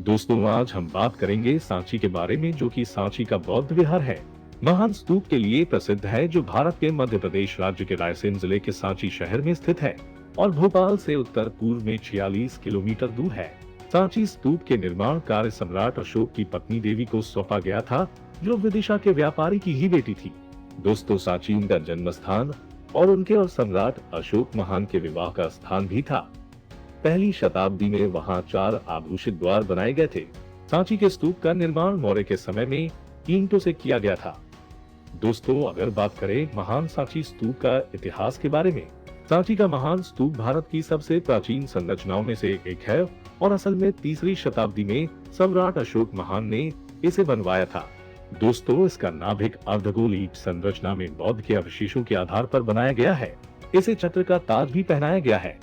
दोस्तों आज हम बात करेंगे सांची के बारे में, जो कि सांची का बौद्ध विहार है। महान स्तूप के लिए प्रसिद्ध है, जो भारत के मध्य प्रदेश राज्य के रायसेन जिले के सांची शहर में स्थित है और भोपाल से उत्तर पूर्व में 46 किलोमीटर दूर है। सांची स्तूप के निर्माण कार्य सम्राट अशोक की पत्नी देवी को सौंपा गया था, जो विदिशा के व्यापारी की ही बेटी थी। दोस्तों सांची उनका जन्म स्थान और उनके और सम्राट अशोक महान के विवाह का स्थान भी था। पहली शताब्दी में वहां 4 आभूषित द्वार बनाए गए थे। सांची के स्तूप का निर्माण मौर्य के समय में ईंटों से किया गया था। दोस्तों अगर बात करें महान सांची स्तूप का इतिहास के बारे में, सांची का महान स्तूप भारत की सबसे प्राचीन संरचनाओं में से एक है और असल में 3री शताब्दी में सम्राट अशोक महान ने इसे बनवाया था। दोस्तों इसका नाभिक अर्धगोल ईंट संरचना में बौद्ध के अवशेषों के आधार पर बनाया गया है। इसे छत्र का ताज भी पहनाया गया है।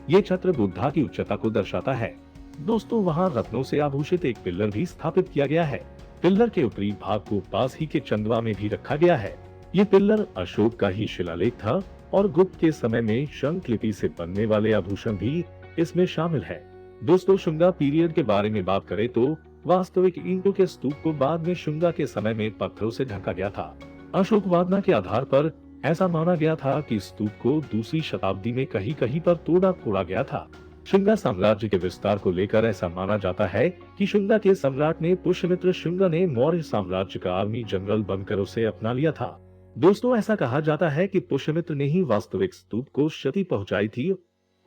ये छत्र बुद्धा की उच्चता को दर्शाता है। दोस्तों वहाँ रत्नों से आभूषित एक पिल्लर भी स्थापित किया गया है। पिल्लर के उत्तरी भाग को पास ही के चंदवा में भी रखा गया है। ये पिल्लर अशोक का ही शिलालेख था और गुप्त के समय में शंख लिपि से बनने वाले आभूषण भी इसमें शामिल है। दोस्तों शुंगा पीरियड के बारे में बात करें तो वास्तविक ईंटों के स्तूप को बाद में शुंगा के समय में पत्थरों से ढका गया था। अशोक वादना के आधार पर ऐसा माना गया था कि स्तूप को 2री शताब्दी में कहीं कहीं पर तोड़ा फोड़ा गया था। शुंगा साम्राज्य के विस्तार को लेकर ऐसा माना जाता है कि शुंगा के सम्राट ने पुष्यमित्र शुंगा ने मौर्य साम्राज्य का आर्मी जनरल बनकर उसे अपना लिया था। दोस्तों ऐसा कहा जाता है कि पुष्यमित्र ने ही वास्तविक स्तूप को क्षति पहुंचाई थी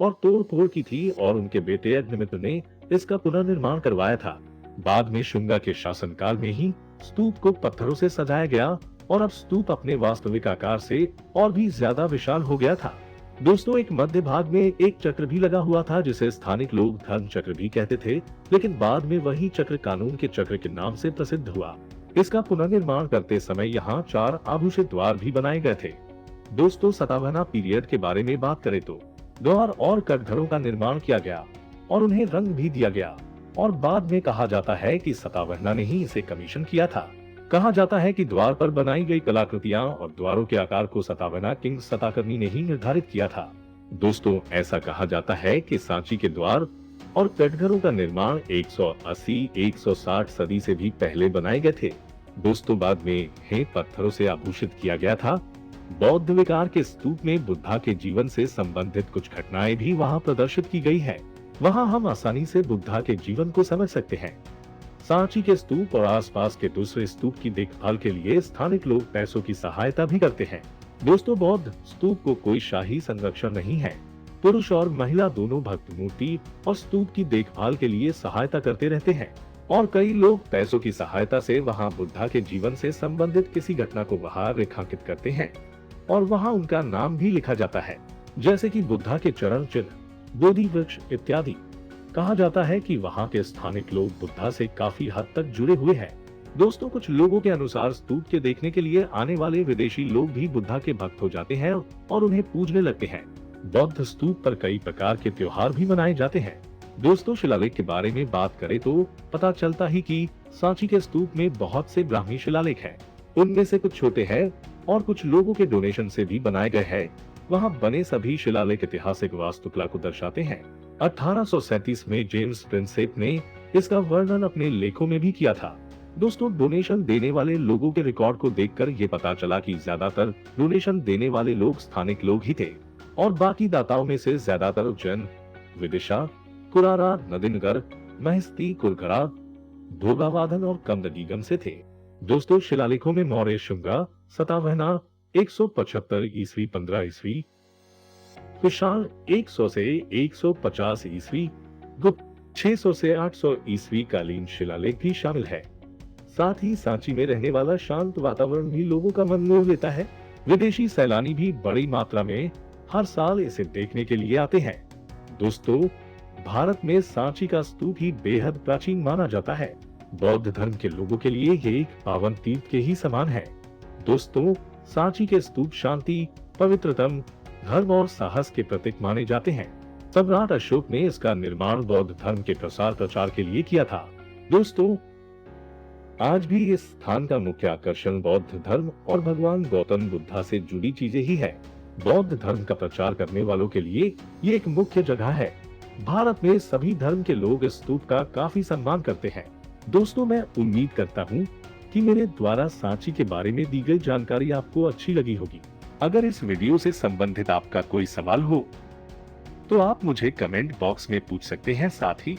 और तोड़ फोड़ की थी और उनके बेटे अग्निमित्र ने इसका पुनर्निर्माण करवाया था। बाद में शुंगा के शासनकाल में ही स्तूप को पत्थरों से सजाया गया और अब स्तूप अपने वास्तविक आकार से और भी ज्यादा विशाल हो गया था। दोस्तों एक मध्य भाग में एक चक्र भी लगा हुआ था, जिसे स्थानिक लोग धर्म चक्र भी कहते थे, लेकिन बाद में वही चक्र कानून के चक्र के नाम से प्रसिद्ध हुआ। इसका पुनर्निर्माण करते समय यहाँ 4 आभूषित द्वार भी बनाए गए थे। दोस्तों सतावहना पीरियड के बारे में बात करें तो द्वार और कटघरों का निर्माण किया गया और उन्हें रंग भी दिया गया और बाद में कहा जाता है कि सतावहना ने ही इसे कमीशन किया था। कहा जाता है कि द्वार पर बनाई गई कलाकृतियां और द्वारों के आकार को सतावहना किंग सताकर्णी ने ही निर्धारित किया था। दोस्तों ऐसा कहा जाता है कि सांची के द्वार और कटघरों का निर्माण 180-160 सदी से भी पहले बनाए गए थे। दोस्तों बाद में हे पत्थरों से आभूषित किया गया था। बौद्ध विकार के स्तूप में बुद्धा के जीवन से संबंधित कुछ घटनाएं भी वहाँ प्रदर्शित की गई है। वहाँ हम आसानी से बुद्धा के जीवन को समझ सकते हैं। सांची के स्तूप और आसपास के दूसरे स्तूप की देखभाल के लिए स्थानिक लोग पैसों की सहायता भी करते हैं। दोस्तों बौद्ध स्तूप को कोई शाही संरक्षण नहीं है। पुरुष और महिला दोनों भक्त मूर्ति और स्तूप की देखभाल के लिए सहायता करते रहते हैं और कई लोग पैसों की सहायता से वहां बुद्धा के जीवन से संबंधित किसी घटना को वहां रेखांकित करते हैं और वहां उनका नाम भी लिखा जाता है, जैसे कि बुद्धा के चरण चिन्ह, बोधि वृक्ष इत्यादि। कहा जाता है कि वहाँ के स्थानिक लोग बुद्धा से काफी हद तक जुड़े हुए हैं। दोस्तों कुछ लोगों के अनुसार स्तूप के देखने के लिए आने वाले विदेशी लोग भी बुद्धा के भक्त हो जाते हैं और उन्हें पूजने लगते हैं। बौद्ध स्तूप पर कई प्रकार के त्योहार भी मनाए जाते हैं। दोस्तों शिलालेख के बारे में बात करें तो पता चलता ही कि सांची के स्तूप में बहुत से ब्राह्मी शिलालेख हैं। उनमें से कुछ छोटे हैं और कुछ लोगों के डोनेशन से भी बनाए गए हैं। वहाँ बने सभी शिलालेख ऐतिहासिक वास्तुकला को दर्शाते हैं। 1837 में जेम्स प्रिंसेप ने इसका वर्णन अपने लेखों में भी किया था। दोस्तों डोनेशन देने वाले लोगों के रिकॉर्ड को देखकर ये पता चला कि ज्यादातर डोनेशन देने वाले लोग स्थानिक लोग ही थे और बाकी दाताओं में से ज्यादातर उज्जैन, विदिशा, कुरारा, नदीनगर, महस्ती, कुरघड़ा, भोगावाधन और कमदगीगम से थे। दोस्तों शिलालेखों में मौर्य शुंगा, सतावहना 175 ईस्वी 15 ईस्वी, कुशाण 100 से 150 ईस्वी, गुप्त 600 से 800 ईस्वी कालीन शिलालेख भी शामिल है। साथ ही सांची में रहने वाला शांत वातावरण भी लोगों का मन मोह लेता है। विदेशी सैलानी भी बड़ी मात्रा में हर साल इसे देखने के लिए आते हैं। दोस्तों भारत में सांची का स्तूप ही बेहद प्राचीन माना जाता है। बौद्ध धर्म के लोगों के लिए ये एक पावन तीर्थ के ही समान है। दोस्तों सांची के स्तूप शांति, पवित्रतम, धर्म और साहस के प्रतीक माने जाते हैं। सम्राट अशोक ने इसका निर्माण बौद्ध धर्म के प्रसार प्रचार के लिए किया था। दोस्तों आज भी इस स्थान का मुख्य आकर्षण बौद्ध धर्म और भगवान गौतम बुद्धा से जुड़ी चीजें ही है। बौद्ध धर्म का प्रचार करने वालों के लिए ये एक मुख्य जगह है। भारत में सभी धर्म के लोग इस स्तूप का काफी सम्मान करते हैं। दोस्तों, मैं उम्मीद करता हूँ कि मेरे द्वारा सांची के बारे में दी गई जानकारी आपको अच्छी लगी होगी। अगर इस वीडियो से संबंधित आपका कोई सवाल हो तो आप मुझे कमेंट बॉक्स में पूछ सकते हैं। साथ ही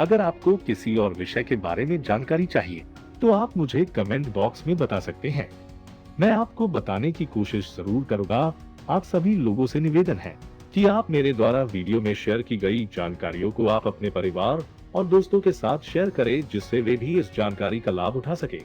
अगर आपको किसी और विषय के बारे में जानकारी चाहिए तो आप मुझे कमेंट बॉक्स में बता सकते हैं। मैं आपको बताने की कोशिश जरूर करूंगा। आप सभी लोगों से निवेदन है कि आप मेरे द्वारा वीडियो में शेयर की गई जानकारियों को आप अपने परिवार और दोस्तों के साथ शेयर करें, जिससे वे भी इस जानकारी का लाभ उठा सके।